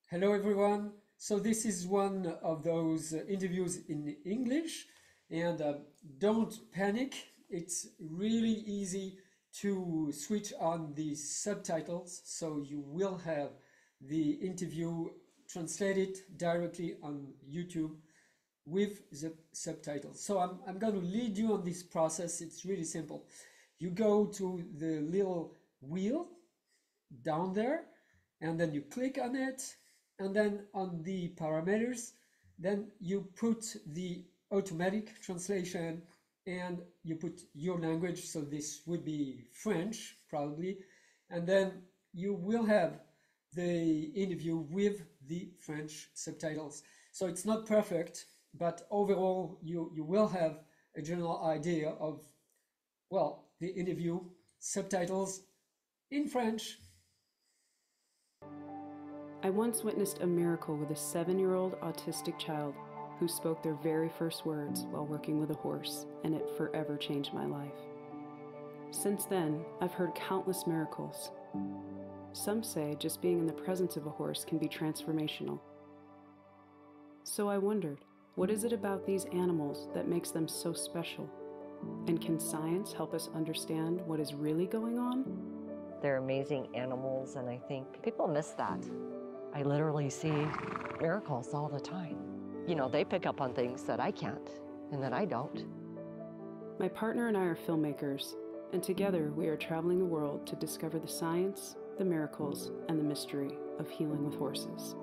Hello, everyone. So this is one of those interviews in English, and don't panic. It's really easy to switch on the subtitles, so you will have the interview translated directly on YouTube with the subtitles. So I'm going to lead you on this process. It's really simple. You go to the little wheel down there, and then you click on it, and then on the parameters, then you put the automatic translation and you put your language. So this would be French probably, and then you will have the interview with the French subtitles. So it's not perfect, but overall you will have a general idea of, well, the interview subtitles in French. I once witnessed a miracle with a 7-year-old autistic child who spoke their very first words while working with a horse, and it forever changed my life. Since then, I've heard countless miracles. Some say just being in the presence of a horse can be transformational. So I wondered, what is it about these animals that makes them so special? And can science help us understand what is really going on? They're amazing animals, and I think people miss that. I literally see miracles all the time. You know, they pick up on things that I can't and that I don't. My partner and I are filmmakers, and together we are traveling the world to discover the science, the miracles, and the mystery of healing with horses.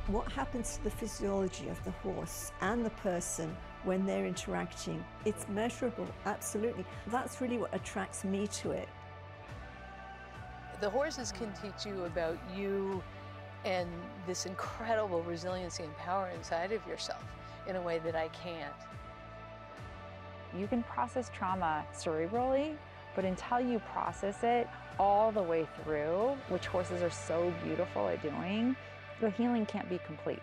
What happens to the physiology of the horse and the person when they're interacting? It's measurable, absolutely. That's really what attracts me to it. The horses can teach you about you and this incredible resiliency and power inside of yourself in a way that I can't. You can process trauma cerebrally, but until you process it all the way through, which horses are so beautiful at doing, the healing can't be complete.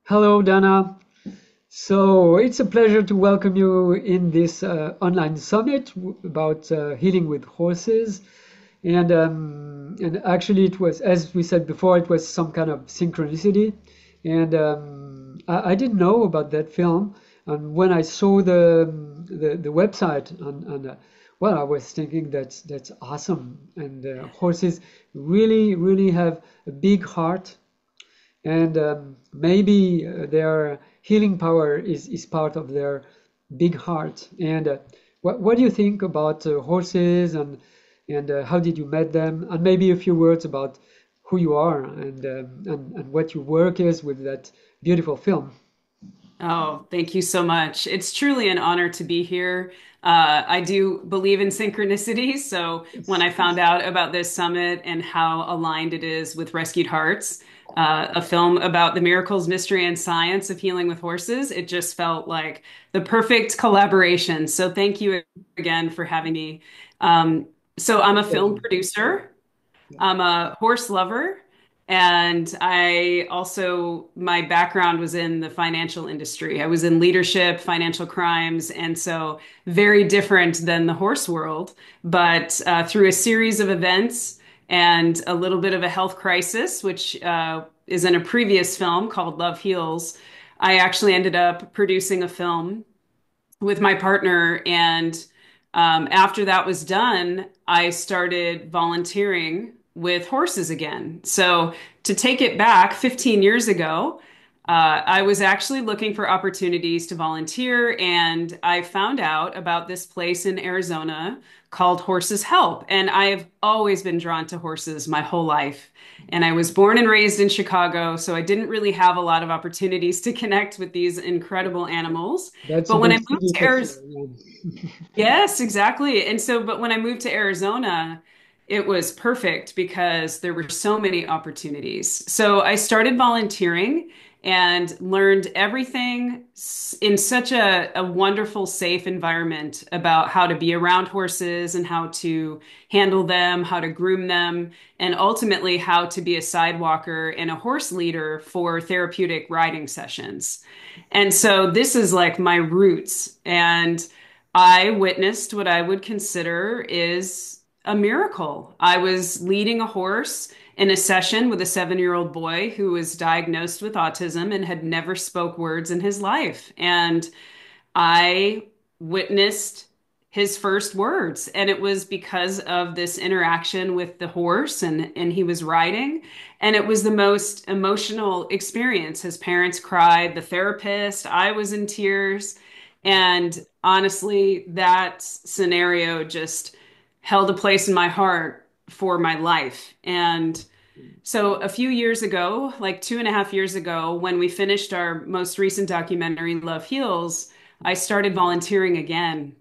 Hello, Dana. So it's a pleasure to welcome you in this online summit about healing with horses. And actually, it was, as we said before, it was some kind of synchronicity. And I didn't know about that film. And when I saw the website, well, I was thinking that's awesome. And horses really have a big heart. And maybe their healing power is part of their big heart. And what do you think about horses, and how did you met them? And maybe a few words about who you are and what your work is with that beautiful film. Oh, thank you so much. It's truly an honor to be here. I do believe in synchronicity. So when I found out about this summit and how aligned it is with Rescued Hearts, a film about the miracles, mystery, and science of healing with horses, it just felt like the perfect collaboration. So thank you again for having me. So I'm a film producer. I'm a horse lover. And I also, my background was in the financial industry. I was in leadership, financial crimes, and so very different than the horse world. But through a series of events and a little bit of a health crisis, which is in a previous film called Love Heals, I actually ended up producing a film with my partner. And after that was done, I started volunteering with horses again. So to take it back 15 years ago, I was actually looking for opportunities to volunteer, and I found out about this place in Arizona called Horses Help. And I've always been drawn to horses my whole life. And I was born and raised in Chicago, so I didn't really have a lot of opportunities to connect with these incredible animals. That's a But when I big moved city to for Arizona, sure. Yeah. yes, exactly. And so, but when I moved to Arizona, it was perfect because there were so many opportunities. So I started volunteering and learned everything in such a wonderful, safe environment about how to be around horses and how to handle them, how to groom them, and ultimately how to be a sidewalker and a horse leader for therapeutic riding sessions. And so this is like my roots. And I witnessed what I would consider is a miracle. I was leading a horse in a session with a 7-year-old boy who was diagnosed with autism and had never spoke words in his life. And I witnessed his first words. And it was because of this interaction with the horse and he was riding. And it was the most emotional experience. His parents cried, the therapist, I was in tears. And honestly, that scenario just held a place in my heart for my life. And so a few years ago, like 2.5 years ago, when we finished our most recent documentary, Love Heals, I started volunteering again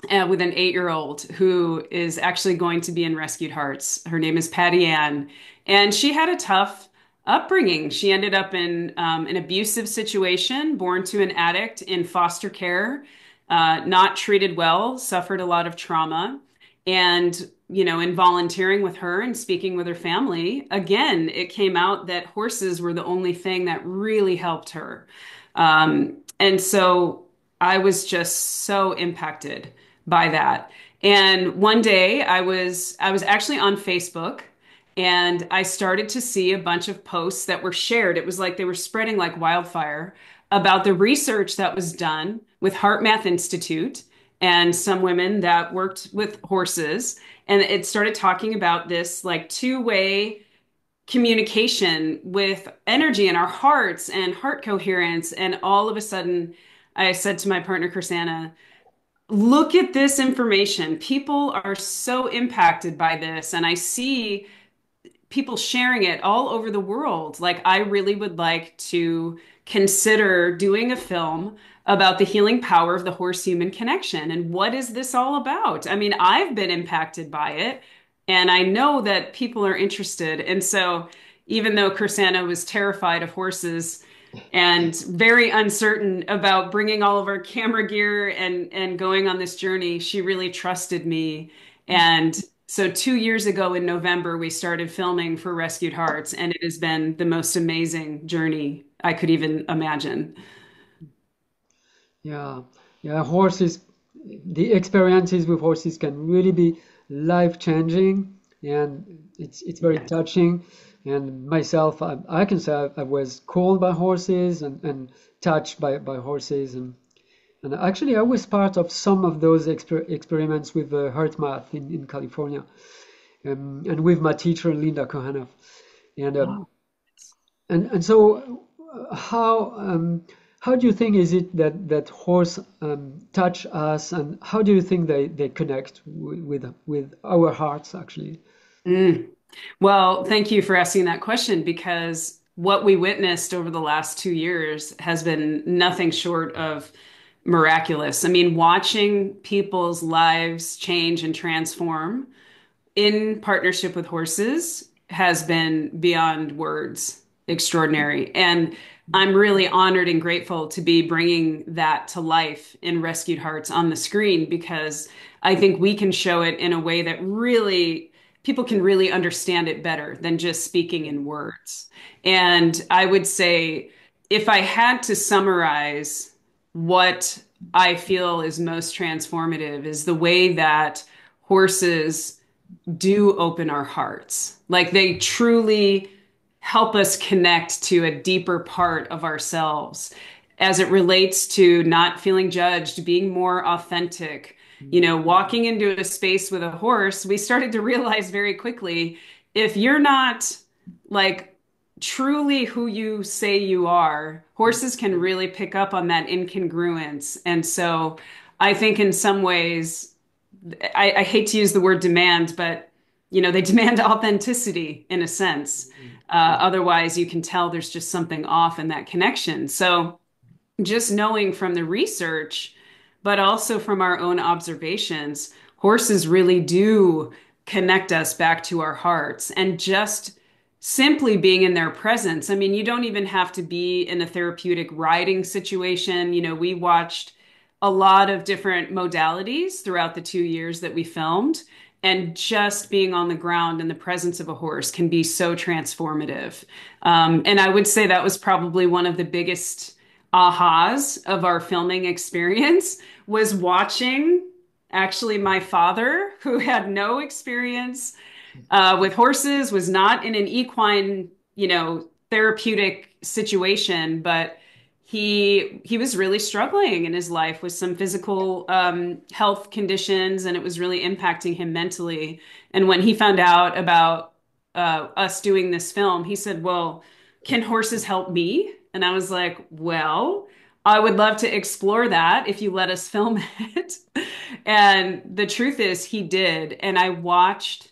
with an 8-year-old who is actually going to be in Rescued Hearts. Her name is Patty Ann, and she had a tough upbringing. She ended up in an abusive situation, born to an addict in foster care, not treated well, suffered a lot of trauma. And, you know, in volunteering with her and speaking with her family, again, it came out that horses were the only thing that really helped her. And so I was just so impacted by that. And one day I was actually on Facebook, and I started to see a bunch of posts that were shared. It was like they were spreading like wildfire about the research that was done with HeartMath Institute and some women that worked with horses. And it started talking about this like two-way communication with energy in our hearts and heart coherence. And all of a sudden, I said to my partner, Chrisanna, look at this information. People are so impacted by this. And I see people sharing it all over the world. Like, I really would like to consider doing a film about the healing power of the horse-human connection. And what is this all about? I mean, I've been impacted by it, and I know that people are interested. And so even though Chrisanna was terrified of horses and very uncertain about bringing all of our camera gear and going on this journey, she really trusted me. And so 2 years ago in November, we started filming for Rescued Hearts, and it has been the most amazing journey I could even imagine. Yeah, yeah, horses, the experiences with horses can really be life-changing, and it's very touching. And myself, I can say I was called by horses and touched by horses, and actually I was part of some of those experiments with HeartMath in California, and with my teacher Linda Kohanov, and and so how do you think is it that horse touch us, and how do you think they connect with our hearts actually? Well, thank you for asking that question, because what we witnessed over the last 2 years has been nothing short of miraculous. I mean, watching people's lives change and transform in partnership with horses has been beyond words, extraordinary. And I'm really honored and grateful to be bringing that to life in Rescued Hearts on the screen, because I think we can show it in a way that really people can really understand it better than just speaking in words. And I would say, if I had to summarize what I feel is most transformative, is the way that horses do open our hearts. Like, they truly help us connect to a deeper part of ourselves as it relates to not feeling judged, being more authentic. You know, walking into a space with a horse, we started to realize very quickly, if you're not like truly who you say you are, horses can really pick up on that incongruence. And so I think in some ways, I hate to use the word demand, but you know, they demand authenticity in a sense. Otherwise, you can tell there's just something off in that connection. So just knowing from the research, but also from our own observations, horses really do connect us back to our hearts. And just simply being in their presence. I mean, you don't even have to be in a therapeutic riding situation. You know, we watched a lot of different modalities throughout the 2 years that we filmed. And just being on the ground in the presence of a horse can be so transformative. And I would say that was probably one of the biggest ahas of our filming experience, was watching actually my father, who had no experience with horses, was not in an equine, you know, therapeutic situation, but he was really struggling in his life with some physical health conditions, and it was really impacting him mentally. And when he found out about us doing this film, he said, well, can horses help me? And I was like, well, I would love to explore that if you let us film it. And the truth is, he did. And I watched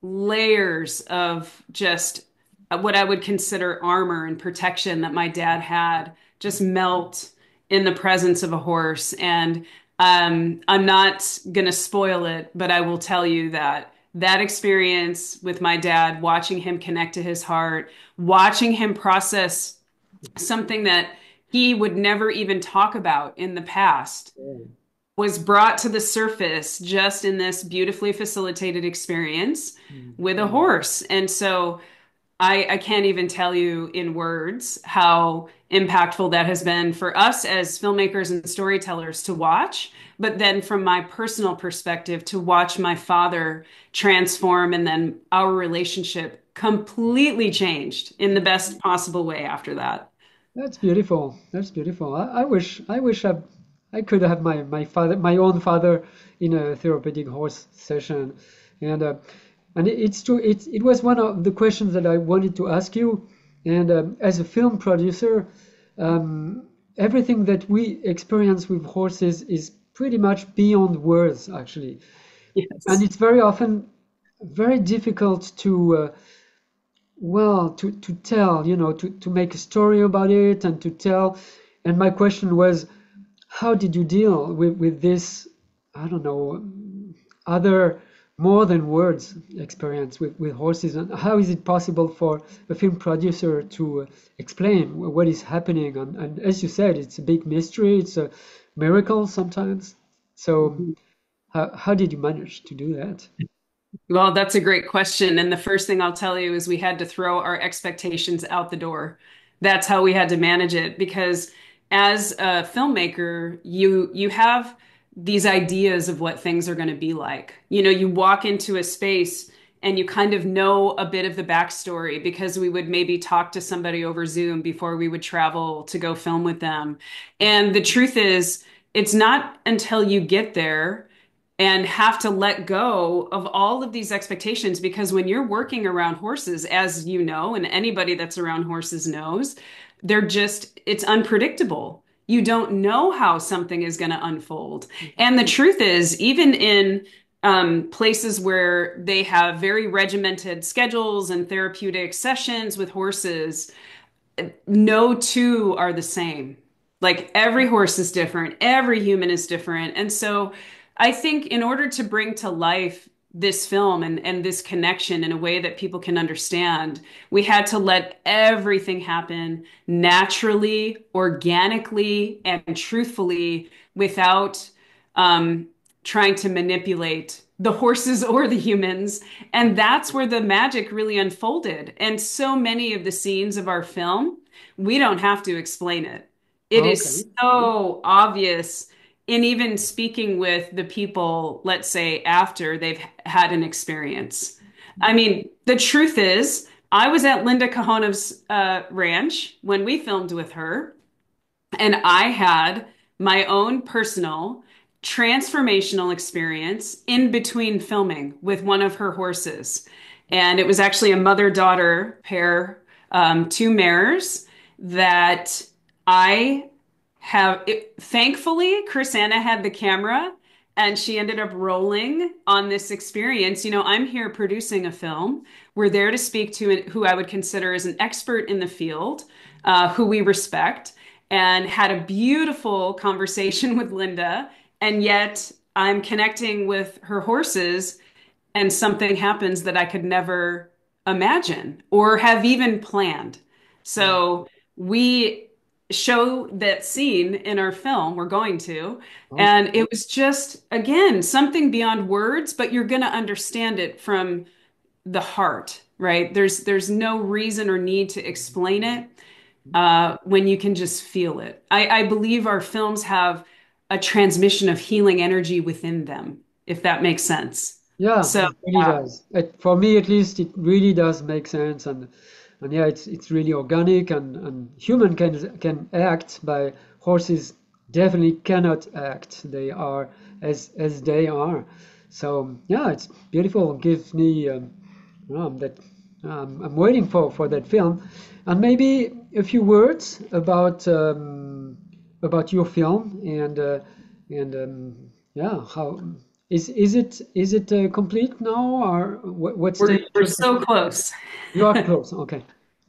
layers of just what I would consider armor and protection that my dad had just melt in the presence of a horse. And I'm not going to spoil it, but I will tell you that that experience with my dad, watching him connect to his heart, watching him process something that he would never even talk about in the past, was brought to the surface just in this beautifully facilitated experience with a horse. And so I can't even tell you in words how impactful that has been for us as filmmakers and storytellers to watch. But then from my personal perspective, to watch my father transform, and then our relationship completely changed in the best possible way after that. That's beautiful. That's beautiful. I wish I could have my own father in a therapeutic horse session. And it's true. It was one of the questions that I wanted to ask you. And as a film producer, everything that we experience with horses is pretty much beyond words, actually. Yes. And it's very often very difficult to tell, you know, to make a story about it and to tell. And my question was, how did you deal with this, I don't know, other more than words experience with horses, and how is it possible for a film producer to explain what is happening? And as you said, it's a big mystery, it's a miracle sometimes. So how did you manage to do that? Well, that's a great question. And the first thing I'll tell you is we had to throw our expectations out the door. That's how we had to manage it, because as a filmmaker, you have these ideas of what things are going to be like. You know, you walk into a space and you kind of know a bit of the backstory, because we would maybe talk to somebody over Zoom before we would travel to go film with them. And the truth is, it's not until you get there and have to let go of all of these expectations, because when you're working around horses, as you know, and anybody that's around horses knows, it's unpredictable. You don't know how something is going to unfold. And the truth is, even in places where they have very regimented schedules and therapeutic sessions with horses, no two are the same. Like, every horse is different, every human is different. And so I think in order to bring to life this film and this connection in a way that people can understand, we had to let everything happen naturally, organically, and truthfully, without trying to manipulate the horses or the humans. And that's where the magic really unfolded. And so many of the scenes of our film, we don't have to explain it. It is so obvious. And even speaking with the people, let's say after they've had an experience. I mean, the truth is, I was at Linda Kohanov's ranch when we filmed with her, and I had my own personal transformational experience in between filming with one of her horses. And it was actually a mother-daughter pair, two mares that I have. Thankfully, Chrisanna had the camera and she ended up rolling on this experience. You know, I'm here producing a film. We're there to speak to who I would consider as an expert in the field, who we respect, and had a beautiful conversation with Linda. And yet I'm connecting with her horses, and something happens that I could never imagine or have even planned. So we show that scene in our film, we're going to, and it was just, again, something beyond words, but you're going to understand it from the heart, right? There's no reason or need to explain it when you can just feel it. I believe our films have a transmission of healing energy within them, if that makes sense. Yeah, So, it really does. For me, at least, it really does make sense, and yeah, it's really organic, and human can act, by horses definitely cannot act. They are as they are. So yeah, it's beautiful. It gives me that I'm waiting for that film, and maybe a few words about your film, and yeah, how. Is it complete now, or what stage? we're so close. You are close. Okay.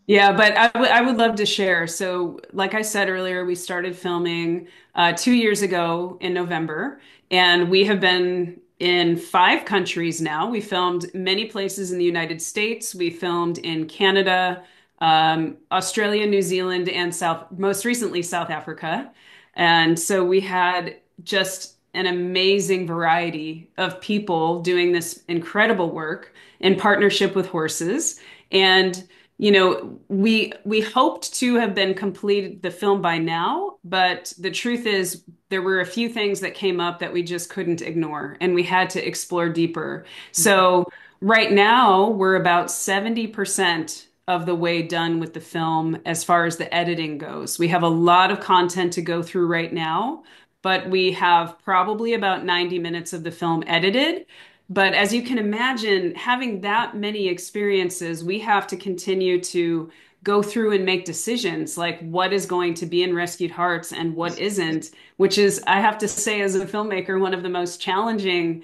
Yeah, but I would love to share. So, like I said earlier, we started filming 2 years ago in November, and we have been in 5 countries now. We filmed many places in the United States. We filmed in Canada, Australia, New Zealand, and most recently South Africa. And so we had just an amazing variety of people doing this incredible work in partnership with horses. And you know, we hoped to have been completed the film by now, but the truth is there were a few things that came up that we just couldn't ignore, and we had to explore deeper. So right now we're about 70% of the way done with the film as far as the editing goes. We have a lot of content to go through right now, but we have probably about 90 minutes of the film edited. But as you can imagine, having that many experiences, we have to continue to go through and make decisions like what is going to be in Rescued Hearts and what isn't, which is, I have to say, as a filmmaker, one of the most challenging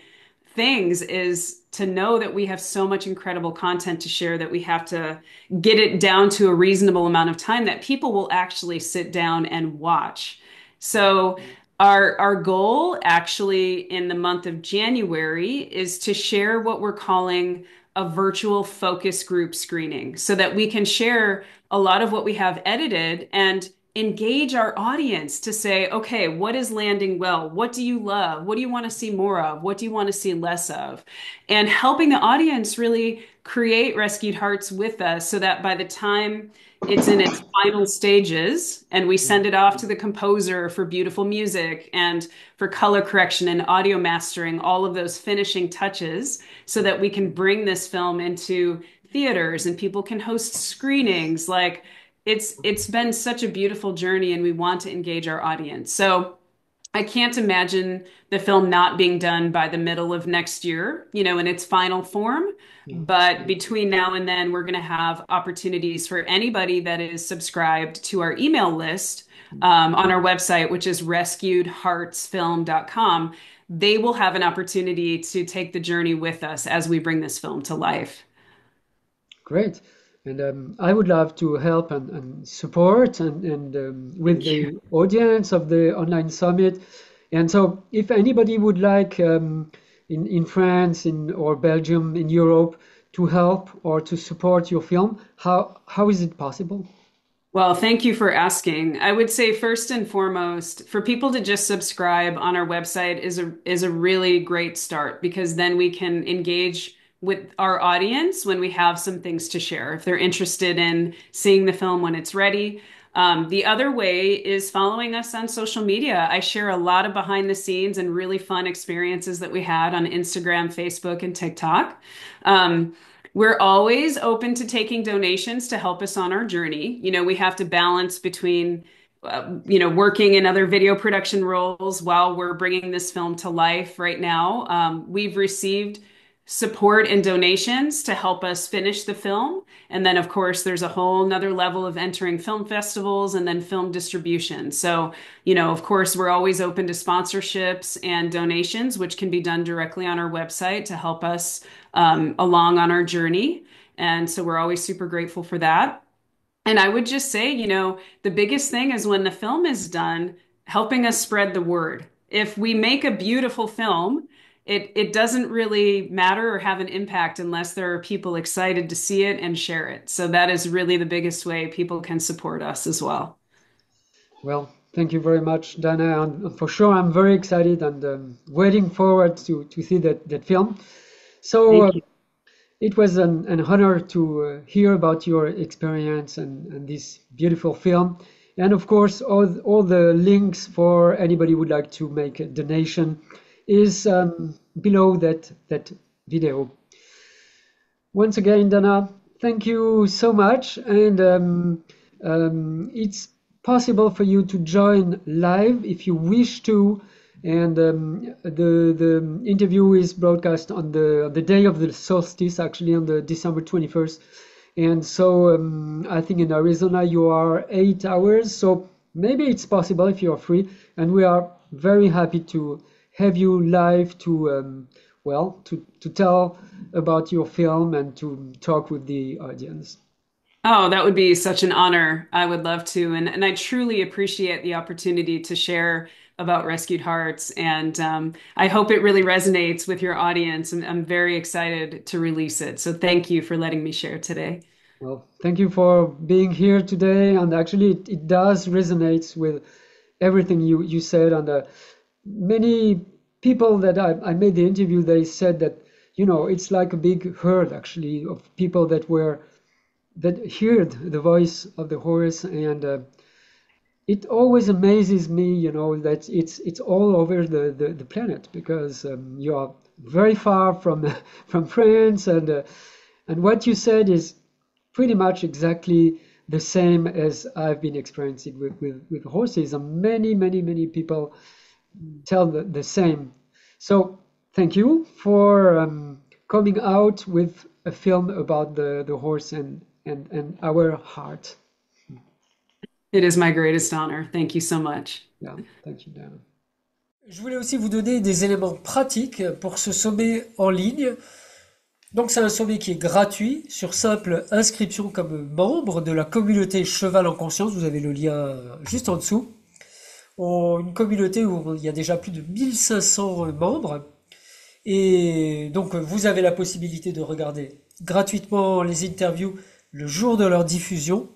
things is to know that we have so much incredible content to share that we have to get it down to a reasonable amount of time that people will actually sit down and watch. So our goal actually in the month of January is to share what we're calling a virtual focus group screening so that we can share a lot of what we have edited and engage our audience to say, okay, what is landing well? What do you love? What do you want to see more of? What do you want to see less of? And helping the audience really create Rescued Hearts with us so that by the time it's in its final stages and we send it off to the composer for beautiful music and for color correction and audio mastering, all of those finishing touches so that we can bring this film into theaters and people can host screenings. Like it's been such a beautiful journey and we want to engage our audience. So I can't imagine the film not being done by the middle of next year, you know, in its final form. But between now and then, we're going to have opportunities for anybody that is subscribed to our email list on our website, which is rescuedheartsfilm.com. They will have an opportunity to take the journey with us as we bring this film to life. Great. And I would love to help and support and with the audience of the online summit. And so if anybody would like in France or Belgium, in Europe, to help or to support your film, how is it possible? Well, thank you for asking. I would say first and foremost, for people to just subscribe on our website is a really great start because then we can engage with our audience when we have some things to share, if they're interested in seeing the film when it's ready. The other way is following us on social media. I share a lot of behind the scenes and really fun experiences that we had on Instagram, Facebook, and TikTok. We're always open to taking donations to help us on our journey. We have to balance between, working in other video production roles while we're bringing this film to life right now. We've received support and donations to help us finish the film. And then, of course, there's a whole nother level of entering film festivals and then film distribution. So, of course, we're always open to sponsorships and donations, which can be done directly on our website to help us along on our journey. And so we're always super grateful for that. And I would just say, the biggest thing is when the film is done, helping us spread the word. If we make a beautiful film, it doesn't really matter or have an impact unless there are people excited to see it and share it. So that is really the biggest way people can support us as well. Well, thank you very much, Dana. And for sure, I'm very excited and waiting forward to see that film. So it was an honor to hear about your experience and this beautiful film. And of course, all the links for anybody who would like to make a donation is below that video. Once again, Dana, thank you so much. And it's possible for you to join live if you wish to. And the interview is broadcast on the day of the solstice, actually on the December 21st. And so I think in Arizona you are 8 hours. So maybe it's possible if you are free. And we are very happy to have you live to tell about your film and to talk with the audience. Oh, that would be such an honor. I would love to. And I truly appreciate the opportunity to share about Rescued Hearts. And I hope it really resonates with your audience. And I'm very excited to release it. So thank you for letting me share today. Well, thank you for being here today. And actually, it does resonate with everything you said. And many people that I made the interview, they said that, it's like a big herd, actually, of people that heard the voice of the horse. And it always amazes me, that it's all over the planet, because you are very far from France, and what you said is pretty much exactly the same as I've been experiencing with horses, and many people tell the same. So thank you for coming out with a film about the horse and our heart. It is my greatest honor. Thank you so much. Yeah, thank you, Dan. Je voulais aussi vous donner des éléments pratiques pour ce sommet en ligne. Donc c'est un sommet qui est gratuit sur simple inscription comme membre de la communauté Cheval en conscience. Vous avez le lien juste en dessous. Une communauté où il y a déjà plus de 1500 membres. Et donc vous avez la possibilité de regarder gratuitement les interviews le jour de leur diffusion.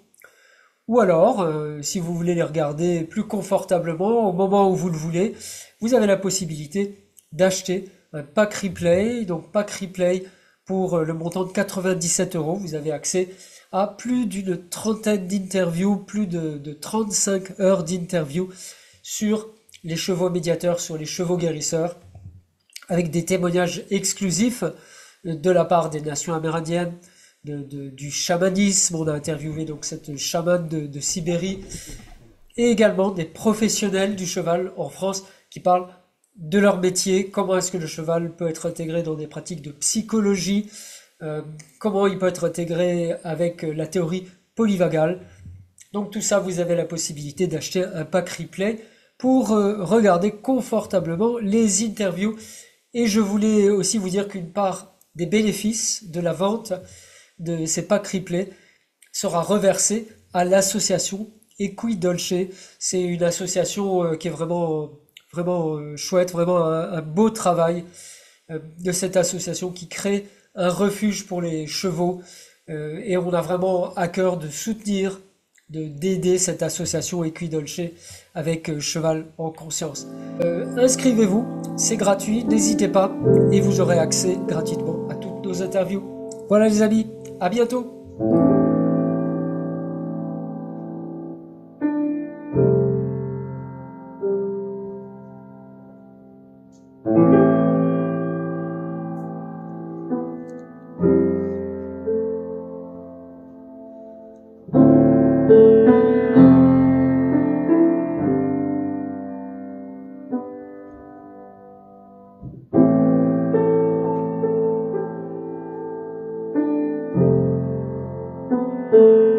Ou alors, si vous voulez les regarder plus confortablement, au moment où vous le voulez, vous avez la possibilité d'acheter un pack replay. Donc pack replay pour le montant de 97 €. Vous avez accès à plus d'une trentaine d'interviews, plus de 35 heures d'interviews sur les chevaux médiateurs, sur les chevaux guérisseurs, avec des témoignages exclusifs de la part des nations amérindiennes, du chamanisme. On a interviewé donc cette chamane de Sibérie, et également des professionnels du cheval en France qui parlent de leur métier, comment est-ce que le cheval peut être intégré dans des pratiques de psychologie, comment il peut être intégré avec la théorie polyvagale. Donc tout ça, vous avez la possibilité d'acheter un pack replay pour regarder confortablement les interviews. Et je voulais aussi vous dire qu'une part des bénéfices de la vente de ces packs replay sera reversée à l'association qu'ont-ils. C'est une association qui est vraiment chouette, vraiment un beau travail de cette association qui crée un refuge pour les chevaux, et on a vraiment à cœur de soutenir, d'aider cette association qu'ont-ils avec Cheval en conscience. Inscrivez-vous, c'est gratuit, n'hésitez pas, et vous aurez accès gratuitement à toutes nos interviews. Voilà les amis, à bientôt. you.